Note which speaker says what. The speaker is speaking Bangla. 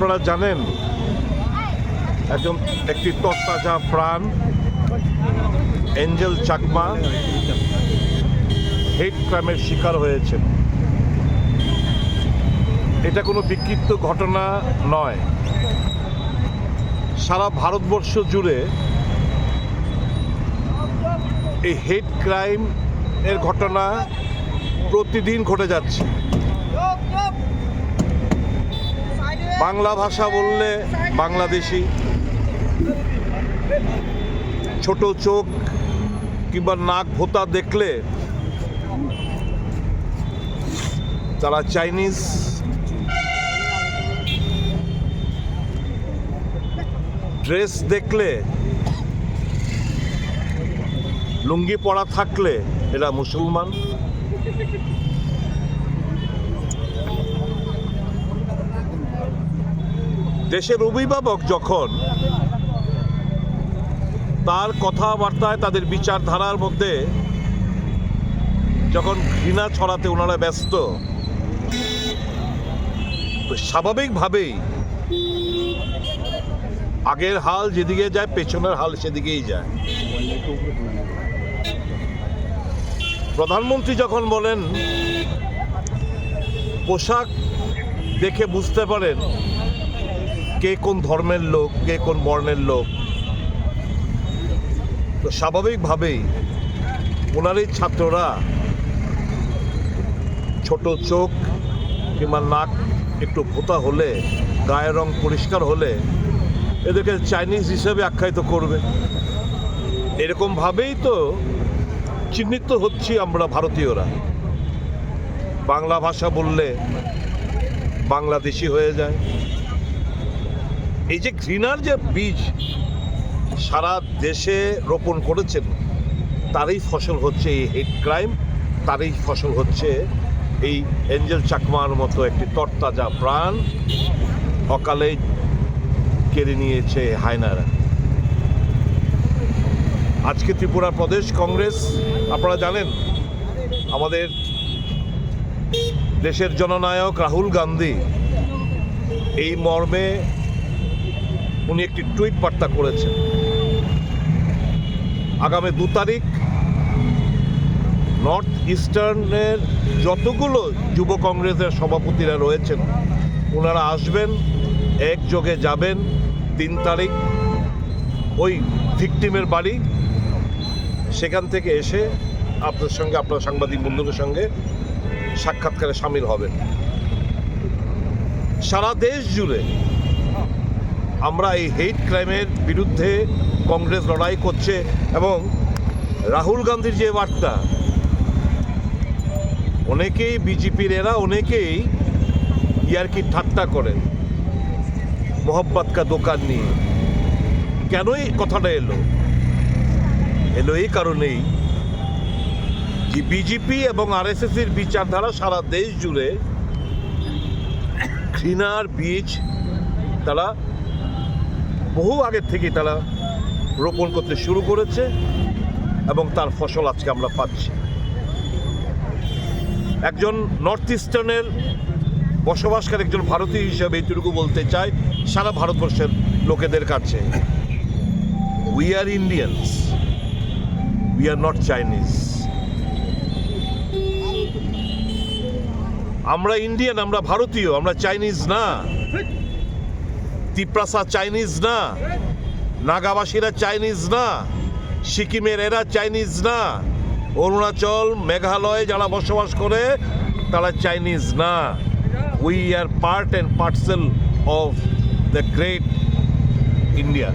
Speaker 1: আপনারা জানেন একটি তরতাজা প্রাণ এঞ্জেল চাকমা হেট ক্রাইমের শিকার হয়েছেন। এটা কোনো বিক্ষিপ্ত ঘটনা নয়, সারা ভারতবর্ষ জুড়ে এই হেট ক্রাইম এর ঘটনা প্রতিদিন ঘটে যাচ্ছে। বাংলা ভাষা বললে বাংলাদেশি, ছোট চোখ কিংবা নাক ভোঁতা দেখলে তারা চাইনিজ, ড্রেস দেখলে, লুঙ্গি পরা থাকলে এরা মুসলমান। দেশের অভিভাবক যখন তার কথাবার্তায় তাদের বিচারধারার মধ্যে যখন ঘৃণা ছড়াতে ওনারা ব্যস্ত, স্বাভাবিকভাবেই আগের হাল যেদিকে যায় পেছনের হাল সেদিকেই যায়। প্রধানমন্ত্রী যখন বলেন পোশাক দেখে বুঝতে পারেন কে কোন ধর্মের লোক, কে কোন বর্ণের লোক, তো স্বাভাবিকভাবেই ওনারই ছাত্ররা ছোট চোখ কিংবা নাক একটু ভোঁতা হলে, গায়ের রং পরিষ্কার হলে এদেরকে চাইনিজ হিসেবে আখ্যায়িত করবে। এরকমভাবেই তো চিহ্নিত হচ্ছি আমরা ভারতীয়রা। বাংলা ভাষা বললে বাংলাদেশি হয়ে যায়। এই যে ঘৃণার যে বীজ সারা দেশে রোপণ করেছেন, তারই ফসল হচ্ছে এই হেট ক্রাইম, তারই ফসল হচ্ছে এই এঞ্জেল চাকমার মতো একটি তরতাজা প্রাণ অকালে কেড়ে নিয়েছে হায়নারা। আজকে ত্রিপুরা প্রদেশ কংগ্রেস, আপনারা জানেন আমাদের দেশের জননায়ক রাহুল গান্ধী এই মর্মে উনি একটি টুইট বার্তা করেছেন। আগামী 2 তারিখ নর্থ ইস্টার্নের যতগুলো যুব কংগ্রেসের সভাপতিরা রয়েছেন ওনারা আসবেন, একযোগে যাবেন। 3 তারিখ ওই ভিকটিমের বাড়ি, সেখান থেকে এসে আপনার সঙ্গে, আপনার সাংবাদিক বন্ধুদের সঙ্গে সাক্ষাৎকারে সামিল হবেন। সারা দেশ জুড়ে আমরা এই হেট ক্রাইমের বিরুদ্ধে কংগ্রেস লড়াই করছে এবং রাহুল গান্ধীর যে বার্তা, অনেকেই বিজেপির এরা অনেকেই ইয়ার্কি ঠাট্টা করেন মোহব্বত কা দোকান নিয়ে। কেন এই কথাটা এলো এই কারণেই যে বিজেপি এবং আরএসএসের বিচারধারা সারা দেশ জুড়ে ঘৃণার বীজ তারা বহু আগের থেকে তারা রোপণ করতে শুরু করেছে এবং তার ফসল আজকে আমরা পাচ্ছি। একজন নর্থ ইস্টার্নের বসবাসকারী একজন ভারতীয় হিসেবে এইটুকু বলতে চাই সারা ভারতবর্ষের লোকেদের কাছে, we are Indians, we are not Chinese. আমরা ইন্ডিয়ান, আমরা ভারতীয়, আমরা চাইনিজ না। তিপ্রাসা চাইনিজ না, নাগাবাসীরা চাইনিজ না, সিকিমের এরা চাইনিজ না, অরুণাচল, মেঘালয় যারা বসবাস করে তারা চাইনিজ না। We are part and parcel of the great India.